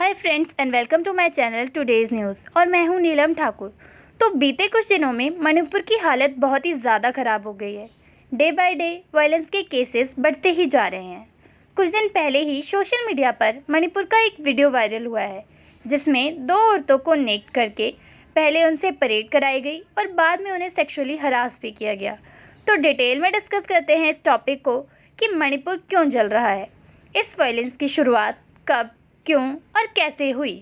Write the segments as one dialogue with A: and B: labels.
A: Hi friends and welcome to my channel today's news और मैं हूं नीलम ठाकुर। तो बीते कुछ दिनों में मणिपुर की हालत बहुत ही ज़्यादा ख़राब हो गई है। डे बाय डे वायलेंस के केसेस बढ़ते ही जा रहे हैं। कुछ दिन पहले ही सोशल मीडिया पर मणिपुर का एक वीडियो वायरल हुआ है जिसमें दो औरतों को नेक्ड करके पहले उनसे परेड कराई गई और बाद में उन्हें सेक्सुअली हरास भी किया गया। तो डिटेल में डिस्कस करते हैं इस टॉपिक को कि मणिपुर क्यों जल रहा है, इस वायलेंस की शुरुआत कब, क्यों और कैसे हुई।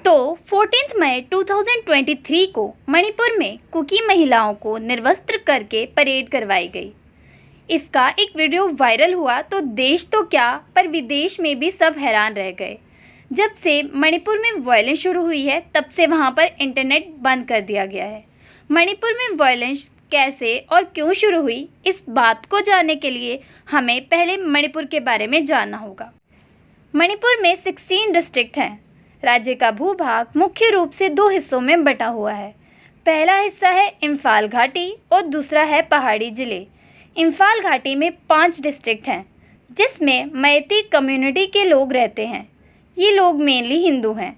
A: तो 14 मई 2023 को मणिपुर में कुकी महिलाओं को निर्वस्त्र करके परेड करवाई गई। इसका एक वीडियो वायरल हुआ तो देश तो क्या पर विदेश में भी सब हैरान रह गए। जब से मणिपुर में वायलेंस शुरू हुई है तब से वहां पर इंटरनेट बंद कर दिया गया है। मणिपुर में वायलेंस कैसे और क्यों शुरू हुई, इस बात को जानने के लिए हमें पहले मणिपुर के बारे में जानना होगा। मणिपुर में 16 डिस्ट्रिक्ट हैं। राज्य का भूभाग मुख्य रूप से दो हिस्सों में बटा हुआ है। पहला हिस्सा है इम्फाल घाटी और दूसरा है पहाड़ी जिले। इम्फाल घाटी में 5 डिस्ट्रिक्ट हैं जिसमें मैती कम्युनिटी के लोग रहते हैं। ये लोग मेनली हिंदू हैं।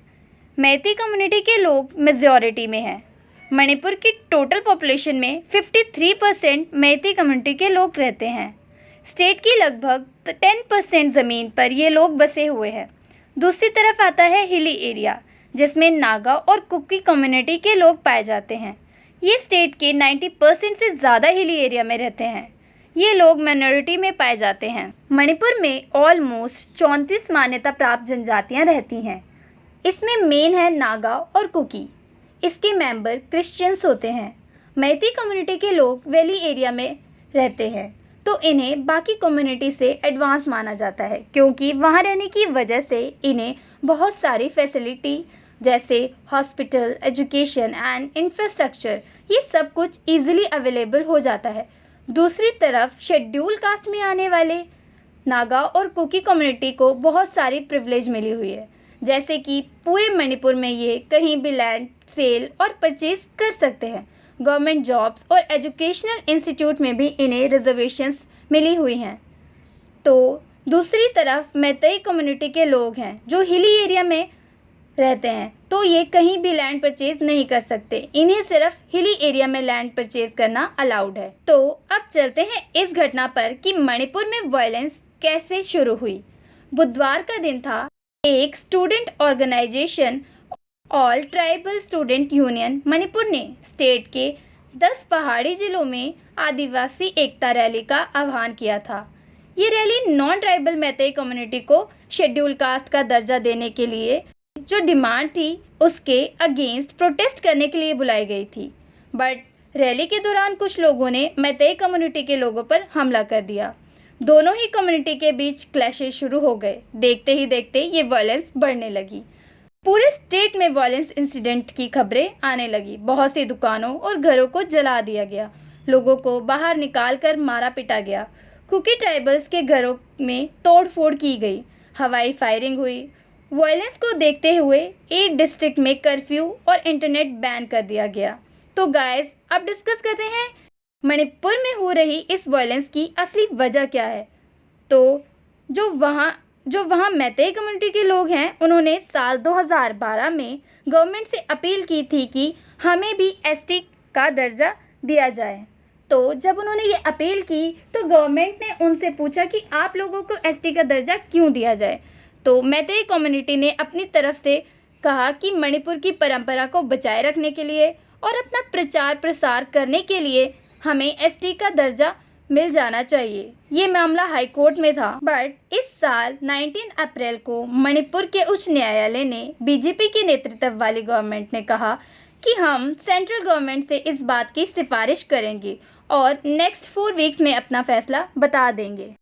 A: मैती कम्युनिटी के लोग मेजॉरिटी में हैं। मणिपुर की टोटल पॉपुलेशन में 53% मैती कम्युनिटी के लोग रहते हैं। स्टेट की लगभग 10% ज़मीन पर ये लोग बसे हुए हैं। दूसरी तरफ आता है हिली एरिया जिसमें नागा और कुकी कम्युनिटी के लोग पाए जाते हैं। ये स्टेट के 90% से ज़्यादा हिली एरिया में रहते हैं। ये लोग माइनॉरिटी में पाए जाते हैं। मणिपुर में ऑलमोस्ट 34 मान्यता प्राप्त जनजातियाँ रहती हैं। इसमें मेन है नागा और कुकी। इसके मेंबर क्रिश्चियंस होते हैं। मैती कम्युनिटी के लोग वैली एरिया में रहते हैं तो इन्हें बाकी कम्युनिटी से एडवांस माना जाता है क्योंकि वहाँ रहने की वजह से इन्हें बहुत सारी फैसिलिटी जैसे हॉस्पिटल, एजुकेशन एंड इंफ्रास्ट्रक्चर ये सब कुछ इजीली अवेलेबल हो जाता है। दूसरी तरफ शेड्यूल कास्ट में आने वाले नागा और कुकी कम्युनिटी को बहुत सारी प्रिविलेज मिली हुई है, जैसे कि पूरे मणिपुर में ये कहीं भी लैंड सेल और परचेज कर सकते हैं। गवर्नमेंट जॉब्स और एजुकेशनल इंस्टीट्यूट में भी इन्हें रिजर्वेशंस मिली हुई हैं। तो दूसरी तरफ मैतई कम्युनिटी के लोग हैं जो हिली एरिया में रहते हैं तो ये कहीं भी लैंड परचेज नहीं कर सकते। इन्हें सिर्फ हिली एरिया में लैंड परचेज करना अलाउड है। तो अब चलते हैं इस घटना पर कि मणिपुर में वायलेंस कैसे शुरू हुई। बुधवार का दिन था। एक student organisation all tribal student union Manipur ने स्टेट के 10 पहाड़ी जिलों में आदिवासी एकता रैली का आह्वान किया था। ये rally non tribal Meitei community को शेड्यूल कास्ट का दर्जा देने के लिए जो डिमांड थी उसके अगेंस्ट प्रोटेस्ट करने के लिए बुलाई गई थी। बट रैली के दौरान कुछ लोगों ने मैतई कम्युनिटी के लोगों पर हमला कर दिया। दोनों ही कम्युनिटी के बीच क्लैशेस शुरू हो गए। देखते ही देखते ये वायलेंस बढ़ने लगी। पूरे स्टेट में वायलेंस इंसिडेंट की खबरें आने लगी। बहुत सी दुकानों और घरों को जला दिया गया। लोगों को बाहर निकाल कर मारा पिटा गया। कुकी ट्राइबल्स के घरों में तोड़फोड़ की गई। हवाई फायरिंग हुई। वायलेंस को देखते हुए एक डिस्ट्रिक्ट में कर्फ्यू और इंटरनेट बैन कर दिया गया। तो गाइस, अब डिस्कस करते हैं मणिपुर में हो रही इस वायलेंस की असली वजह क्या है। तो जो वहाँ मैतई कम्युनिटी के लोग हैं उन्होंने साल 2012 में गवर्नमेंट से अपील की थी कि हमें भी एसटी का दर्जा दिया जाए। तो जब उन्होंने ये अपील की तो गवर्नमेंट ने उनसे पूछा कि आप लोगों को एसटी का दर्जा क्यों दिया जाए। तो मैतई कम्युनिटी ने अपनी तरफ से कहा कि मणिपुर की परंपरा को बचाए रखने के लिए और अपना प्रचार प्रसार करने के लिए हमें एसटी का दर्जा मिल जाना चाहिए। ये मामला हाई कोर्ट में था। बट इस साल 19 अप्रैल को मणिपुर के उच्च न्यायालय ने बीजेपी के नेतृत्व वाली गवर्नमेंट ने कहा कि हम सेंट्रल गवर्नमेंट से इस बात की सिफारिश करेंगे और नेक्स्ट 4 वीक्स में अपना फैसला बता देंगे।